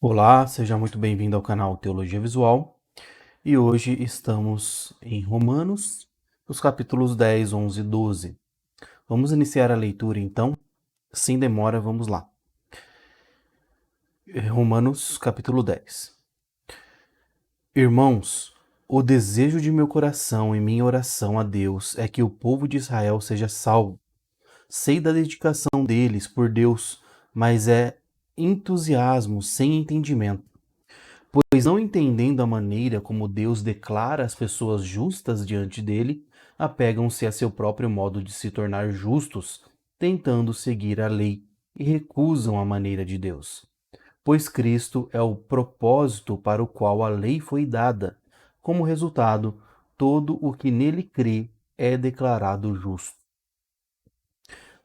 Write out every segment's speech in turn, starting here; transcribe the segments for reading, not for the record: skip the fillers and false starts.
Olá, seja muito bem-vindo ao canal Teologia Visual e hoje estamos em Romanos, os capítulos 10, 11 e 12. Vamos iniciar a leitura então? Sem demora, vamos lá. Romanos, capítulo 10. Irmãos, o desejo de meu coração e minha oração a Deus é que o povo de Israel seja salvo. Sei da dedicação deles por Deus, mas é entusiasmo sem entendimento. Pois não entendendo a maneira como Deus declara as pessoas justas diante dele, apegam-se a seu próprio modo de se tornar justos, tentando seguir a lei, e recusam a maneira de Deus. Pois Cristo é o propósito para o qual a lei foi dada. Como resultado, todo o que nele crê é declarado justo.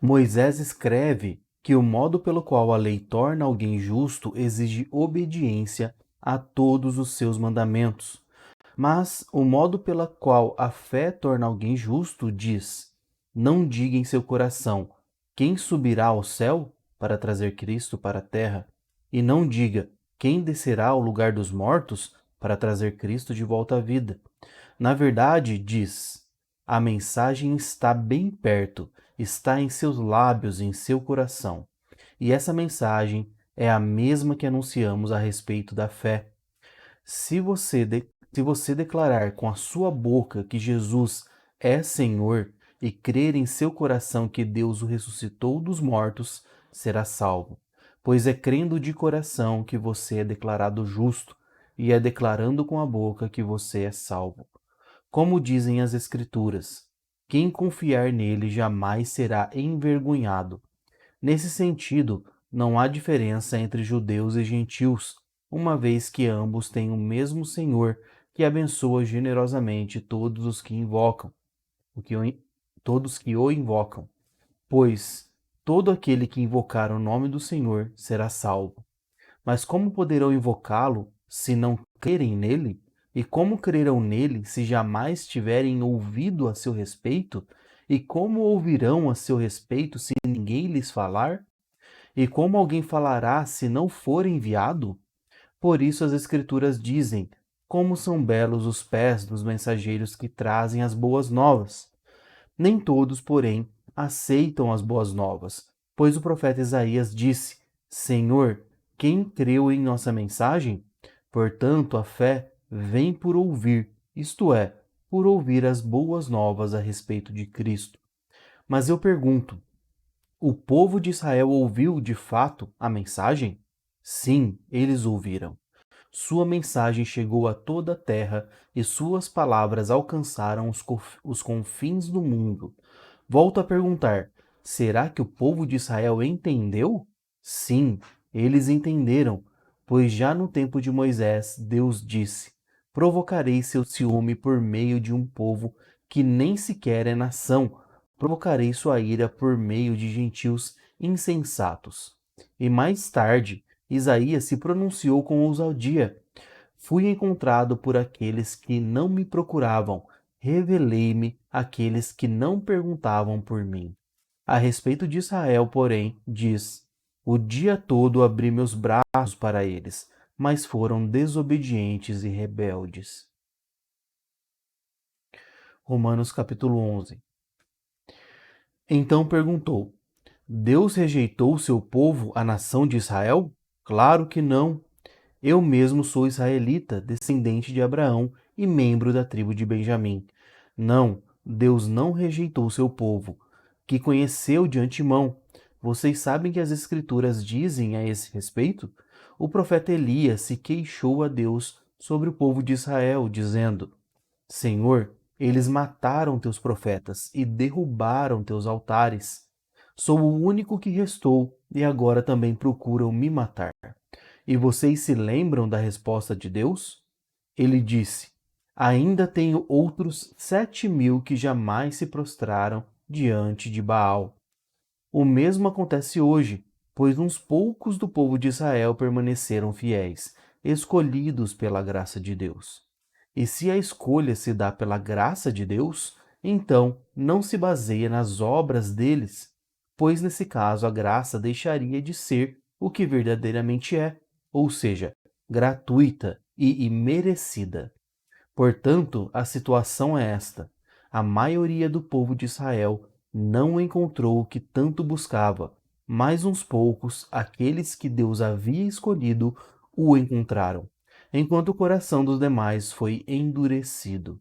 Moisés escreve que o modo pelo qual a lei torna alguém justo exige obediência a todos os seus mandamentos. Mas o modo pela qual a fé torna alguém justo diz: não diga em seu coração: quem subirá ao céu para trazer Cristo para a terra? E não diga: quem descerá ao lugar dos mortos para trazer Cristo de volta à vida? Na verdade, diz: a mensagem está bem perto, está em seus lábios e em seu coração. E essa mensagem é a mesma que anunciamos a respeito da fé. Se você declarar com a sua boca que Jesus é Senhor e crer em seu coração que Deus o ressuscitou dos mortos, será salvo. Pois é crendo de coração que você é declarado justo, e é declarando com a boca que você é salvo. Como dizem as Escrituras, quem confiar nele jamais será envergonhado. Nesse sentido, não há diferença entre judeus e gentios, uma vez que ambos têm o mesmo Senhor, que abençoa generosamente todos os que invocam, todos que o invocam, pois todo aquele que invocar o nome do Senhor será salvo. Mas como poderão invocá-lo se não crerem nele? E como crerão nele se jamais tiverem ouvido a seu respeito? E como ouvirão a seu respeito se ninguém lhes falar? E como alguém falará se não for enviado? Por isso as Escrituras dizem: como são belos os pés dos mensageiros que trazem as boas novas. Nem todos, porém, aceitam as boas novas, pois o profeta Isaías disse: Senhor, quem creu em nossa mensagem? Portanto, a fé vem por ouvir, isto é, por ouvir as boas novas a respeito de Cristo. Mas eu pergunto: o povo de Israel ouviu de fato a mensagem? Sim, eles ouviram. Sua mensagem chegou a toda a terra e suas palavras alcançaram os confins do mundo. Volto a perguntar: será que o povo de Israel entendeu? Sim, eles entenderam, pois já no tempo de Moisés, Deus disse: provocarei seu ciúme por meio de um povo que nem sequer é nação, provocarei sua ira por meio de gentios insensatos. E mais tarde, Isaías se pronunciou com ousadia: fui encontrado por aqueles que não me procuravam, revelei-me àqueles que não perguntavam por mim. A respeito de Israel, porém, diz: o dia todo abri meus braços para eles, mas foram desobedientes e rebeldes. Romanos capítulo 11. Então perguntou: Deus rejeitou o seu povo, a nação de Israel? Claro que não. Eu mesmo sou israelita, descendente de Abraão e membro da tribo de Benjamim. Não, Deus não rejeitou seu povo, que conheceu de antemão. Vocês sabem que as Escrituras dizem a esse respeito? O profeta Elias se queixou a Deus sobre o povo de Israel, dizendo: Senhor, eles mataram teus profetas e derrubaram teus altares. Sou o único que restou e agora também procuram me matar. E vocês se lembram da resposta de Deus? Ele disse: ainda tenho outros 7.000 que jamais se prostraram diante de Baal. O mesmo acontece hoje, pois uns poucos do povo de Israel permaneceram fiéis, escolhidos pela graça de Deus. E se a escolha se dá pela graça de Deus, então não se baseia nas obras deles, pois nesse caso a graça deixaria de ser o que verdadeiramente é, ou seja, gratuita e imerecida. Portanto, a situação é esta: a maioria do povo de Israel não encontrou o que tanto buscava, mas uns poucos, aqueles que Deus havia escolhido, o encontraram, enquanto o coração dos demais foi endurecido.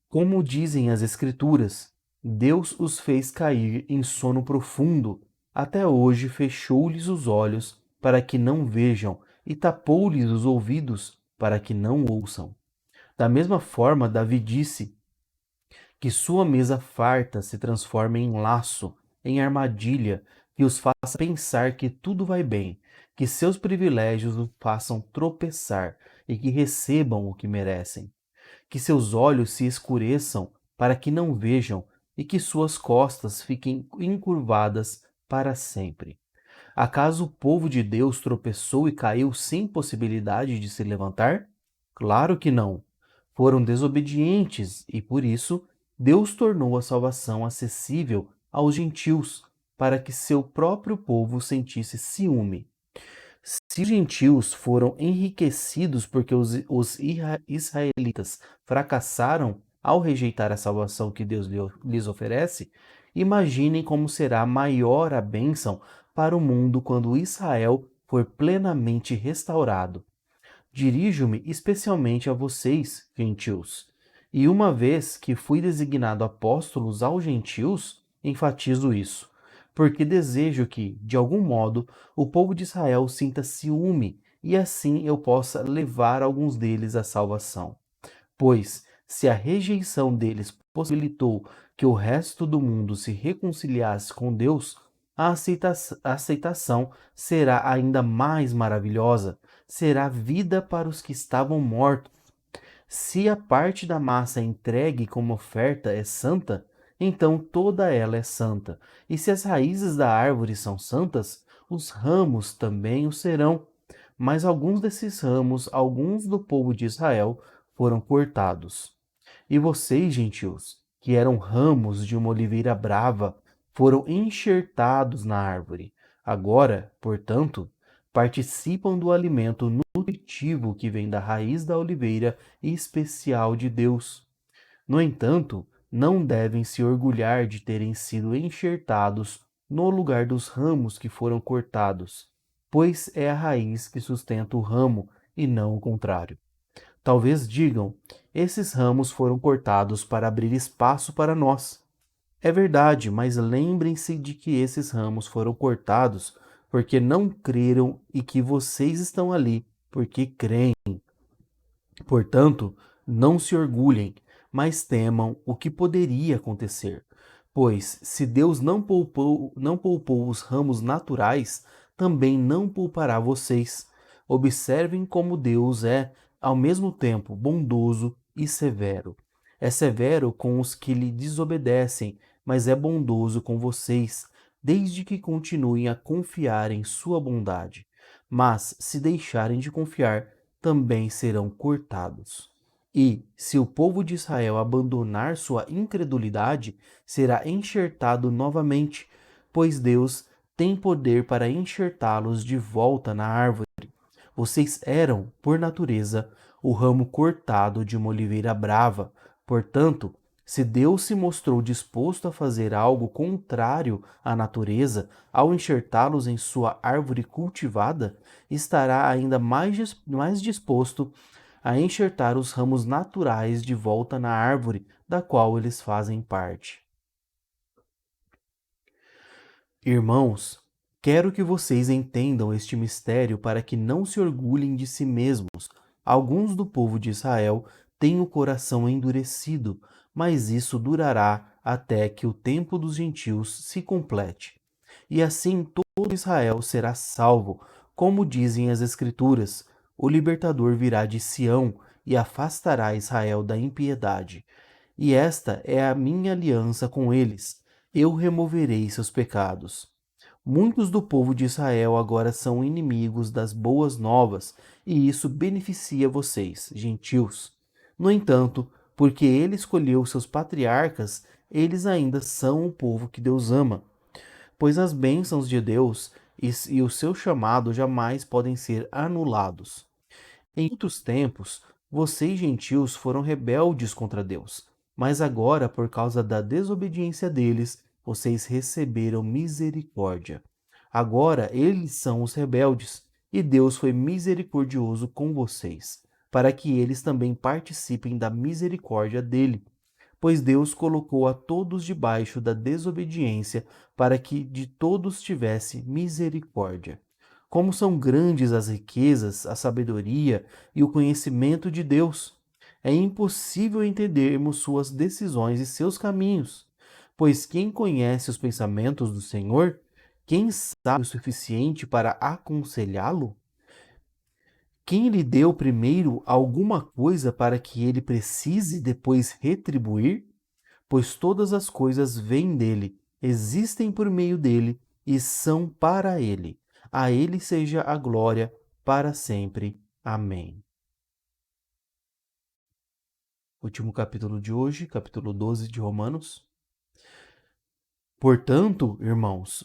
Como dizem as Escrituras, Deus os fez cair em sono profundo, até hoje fechou-lhes os olhos para que não vejam e tapou-lhes os ouvidos para que não ouçam. Da mesma forma, Davi disse que sua mesa farta se transforme em laço, em armadilha, que os faça pensar que tudo vai bem, que seus privilégios os façam tropeçar e que recebam o que merecem, que seus olhos se escureçam para que não vejam e que suas costas fiquem encurvadas para sempre. Acaso o povo de Deus tropeçou e caiu sem possibilidade de se levantar? Claro que não. Foram desobedientes e, por isso, Deus tornou a salvação acessível aos gentios, para que seu próprio povo sentisse ciúme. Se os gentios foram enriquecidos porque os israelitas fracassaram ao rejeitar a salvação que Deus lhes oferece, imaginem como será maior a bênção para o mundo quando Israel for plenamente restaurado. Dirijo-me especialmente a vocês, gentios, e uma vez que fui designado apóstolos aos gentios, enfatizo isso, porque desejo que, de algum modo, o povo de Israel sinta ciúme e assim eu possa levar alguns deles à salvação. Pois, se a rejeição deles possibilitou que o resto do mundo se reconciliasse com Deus, a aceitação será ainda mais maravilhosa, será vida para os que estavam mortos. Se a parte da massa entregue como oferta é santa, então toda ela é santa. E se as raízes da árvore são santas, os ramos também o serão. Mas alguns desses ramos, alguns do povo de Israel, foram cortados. E vocês, gentios, que eram ramos de uma oliveira brava, foram enxertados na árvore. Agora, portanto, participam do alimento nutritivo que vem da raiz da oliveira especial de Deus. No entanto, não devem se orgulhar de terem sido enxertados no lugar dos ramos que foram cortados, pois é a raiz que sustenta o ramo e não o contrário. Talvez digam: esses ramos foram cortados para abrir espaço para nós. É verdade, mas lembrem-se de que esses ramos foram cortados porque não creram e que vocês estão ali porque creem. Portanto, não se orgulhem, mas temam o que poderia acontecer. Pois, se Deus não poupou os ramos naturais, também não poupará vocês. Observem como Deus é, ao mesmo tempo, bondoso e severo. É severo com os que lhe desobedecem, mas é bondoso com vocês, desde que continuem a confiar em sua bondade. Mas, se deixarem de confiar, também serão cortados. E, se o povo de Israel abandonar sua incredulidade, será enxertado novamente, pois Deus tem poder para enxertá-los de volta na árvore. Vocês eram, por natureza, o ramo cortado de uma oliveira brava. Portanto, se Deus se mostrou disposto a fazer algo contrário à natureza ao enxertá-los em sua árvore cultivada, estará ainda mais disposto a enxertar os ramos naturais de volta na árvore da qual eles fazem parte. Irmãos, quero que vocês entendam este mistério para que não se orgulhem de si mesmos. Alguns do povo de Israel têm o coração endurecido, mas isso durará até que o tempo dos gentios se complete. E assim todo Israel será salvo, como dizem as Escrituras: o libertador virá de Sião e afastará Israel da impiedade. E esta é a minha aliança com eles: eu removerei seus pecados. Muitos do povo de Israel agora são inimigos das boas novas, e isso beneficia vocês, gentios. No entanto, porque ele escolheu seus patriarcas, eles ainda são o povo que Deus ama, pois as bênçãos de Deus e o seu chamado jamais podem ser anulados. Em outros tempos, vocês gentios foram rebeldes contra Deus, mas agora, por causa da desobediência deles, vocês receberam misericórdia. Agora eles são os rebeldes, e Deus foi misericordioso com vocês, para que eles também participem da misericórdia dele. Pois Deus colocou a todos debaixo da desobediência, para que de todos tivesse misericórdia. Como são grandes as riquezas, a sabedoria e o conhecimento de Deus! É impossível entendermos suas decisões e seus caminhos, pois quem conhece os pensamentos do Senhor, quem sabe o suficiente para aconselhá-lo? Quem lhe deu primeiro alguma coisa para que ele precise depois retribuir? Pois todas as coisas vêm dele, existem por meio dele e são para ele. A ele seja a glória para sempre. Amém. Último capítulo de hoje, capítulo 12 de Romanos. Portanto, irmãos,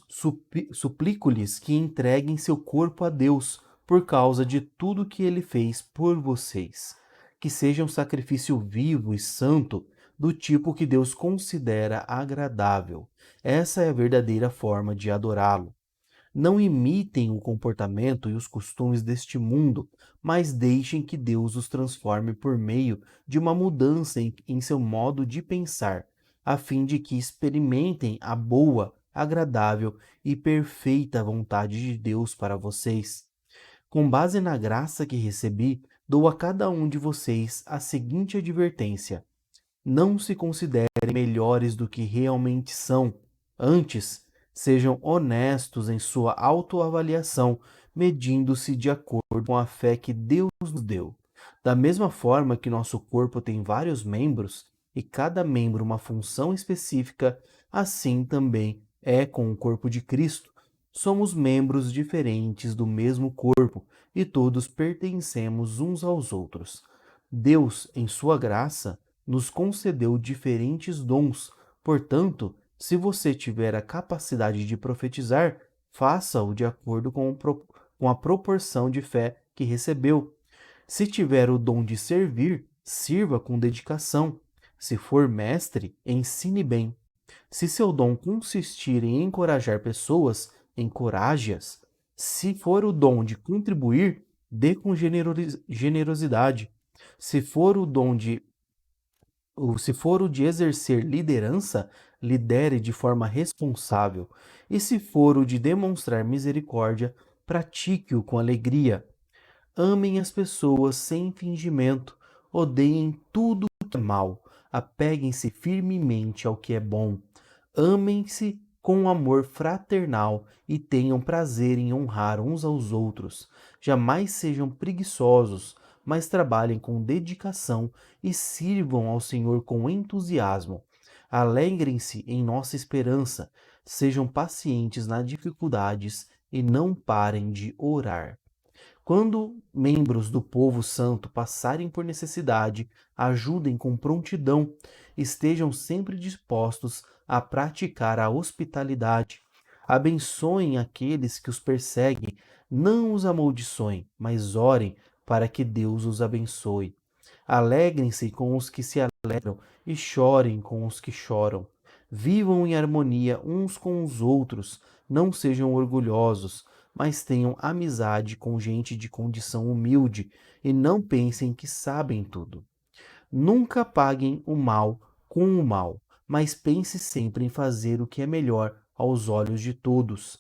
suplico-lhes que entreguem seu corpo a Deus por causa de tudo que ele fez por vocês, que seja um sacrifício vivo e santo, do tipo que Deus considera agradável. Essa é a verdadeira forma de adorá-lo. Não imitem o comportamento e os costumes deste mundo, mas deixem que Deus os transforme por meio de uma mudança em seu modo de pensar, a fim de que experimentem a boa, agradável e perfeita vontade de Deus para vocês. Com base na graça que recebi, dou a cada um de vocês a seguinte advertência: não se considerem melhores do que realmente são. Antes, sejam honestos em sua autoavaliação, medindo-se de acordo com a fé que Deus nos deu. Da mesma forma que nosso corpo tem vários membros, e cada membro uma função específica, assim também é com o corpo de Cristo. Somos membros diferentes do mesmo corpo e todos pertencemos uns aos outros. Deus, em sua graça, nos concedeu diferentes dons. Portanto, se você tiver a capacidade de profetizar, faça-o de acordo com a proporção de fé que recebeu. Se tiver o dom de servir, sirva com dedicação. Se for mestre, ensine bem. Se seu dom consistir em encorajar pessoas, encoraje-as. Se for o dom de contribuir, dê com generosidade. Se for o dom de se for o de exercer liderança, lidere de forma responsável. E se for o de demonstrar misericórdia, pratique-o com alegria. Amem as pessoas sem fingimento, odeiem tudo o que é mal, apeguem-se firmemente ao que é bom. Amem-se com amor fraternal e tenham prazer em honrar uns aos outros. Jamais sejam preguiçosos, mas trabalhem com dedicação e sirvam ao Senhor com entusiasmo. Alegrem-se em nossa esperança, sejam pacientes nas dificuldades e não parem de orar. Quando membros do povo santo passarem por necessidade, ajudem com prontidão, estejam sempre dispostos a praticar a hospitalidade. Abençoem aqueles que os perseguem, não os amaldiçoem, mas orem para que Deus os abençoe. Alegrem-se com os que se alegram e chorem com os que choram. Vivam em harmonia uns com os outros, não sejam orgulhosos, mas tenham amizade com gente de condição humilde e não pensem que sabem tudo. Nunca paguem o mal com o mal, mas pense sempre em fazer o que é melhor aos olhos de todos.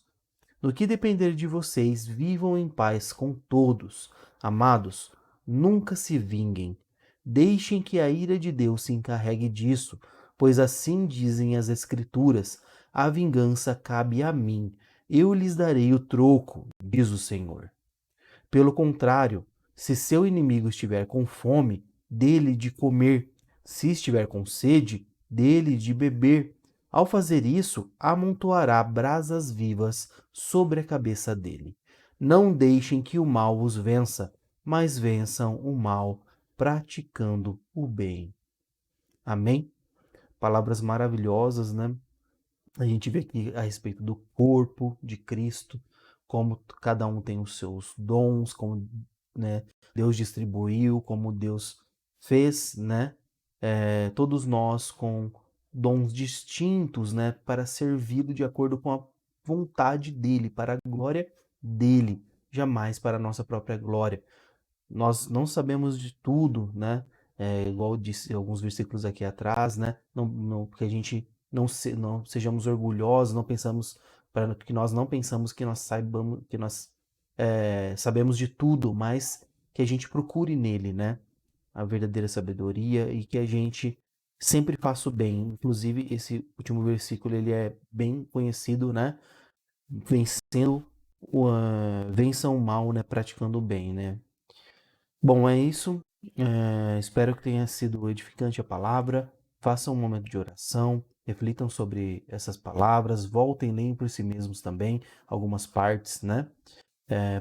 No que depender de vocês, vivam em paz com todos. Amados, nunca se vinguem. Deixem que a ira de Deus se encarregue disso, pois assim dizem as Escrituras: a vingança cabe a mim, eu lhes darei o troco, diz o Senhor. Pelo contrário, se seu inimigo estiver com fome, dê-lhe de comer. Se estiver com sede, dê-lhe de beber. Ao fazer isso, amontoará brasas vivas sobre a cabeça dele. Não deixem que o mal os vença, mas vençam o mal praticando o bem. Amém? Palavras maravilhosas, né? A gente vê aqui a respeito do corpo de Cristo, como cada um tem os seus dons, como, né, Deus distribuiu, como Deus fez, né, todos nós com dons distintos, né, para servir de acordo com a vontade dele, para a glória dele, jamais para a nossa própria glória. Nós não sabemos de tudo, né? Igual eu disse alguns versículos aqui atrás, né? Que a gente não sejamos orgulhosos, não pensamos para que nós não pensamos que nós saibamos, que nós sabemos de tudo, mas que a gente procure nele, né? A verdadeira sabedoria e que a gente sempre faça o bem. Inclusive, esse último versículo ele é bem conhecido, né? Vençam o mal, né? Praticando o bem, né? Bom, é isso. Espero que tenha sido edificante a palavra. Façam um momento de oração, reflitam sobre essas palavras, voltem, leiam por si mesmos também algumas partes, né?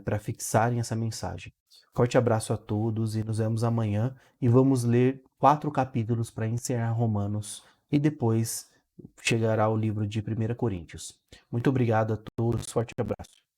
Para fixarem essa mensagem. Forte abraço a todos e nos vemos amanhã. E vamos ler 4 capítulos para encerrar Romanos e depois chegará o livro de 1 Coríntios. Muito obrigado a todos, forte abraço.